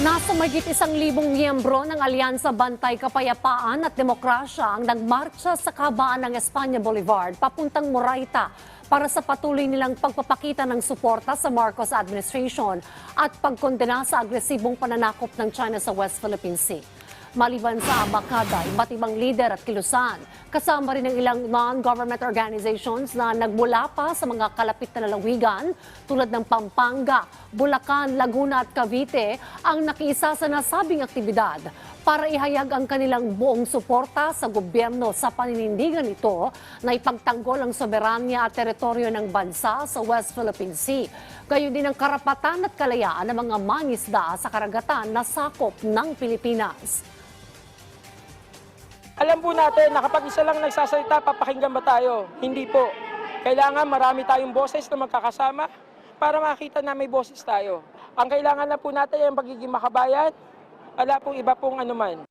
Nasa mahigit 1,000 miyembro ng Alyansa Bantay Kapayapaan at Demokrasya ang nagmarcha sa kabaan ng Espanya Boulevard papuntang Moraita para sa patuloy nilang pagpapakita ng suporta sa Marcos administration at pagkondena sa agresibong pananakop ng China sa West Philippine Sea. Maliban sa Abacada, iba't ibang lider at kilusan, kasama rin ng ilang non-government organizations na nagmula pa sa mga kalapit na lalawigan tulad ng Pampanga, Bulacan, Laguna at Cavite ang nakiisa sa nasabing aktibidad para ihayag ang kanilang buong suporta sa gobyerno sa paninindigan ito na ipagtanggol ang soberanya at teritoryo ng bansa sa West Philippine Sea. Gayon din ang karapatan at kalayaan ng mga mangisda sa karagatan na sakop ng Pilipinas. Alam po natin na kapag isa lang nagsasalita, papakinggan ba tayo? Hindi po. Kailangan marami tayong boses na magkakasama para makita na may boses tayo. Ang kailangan na po natin ay ang pagiging makabayan, wala pong iba pong anuman.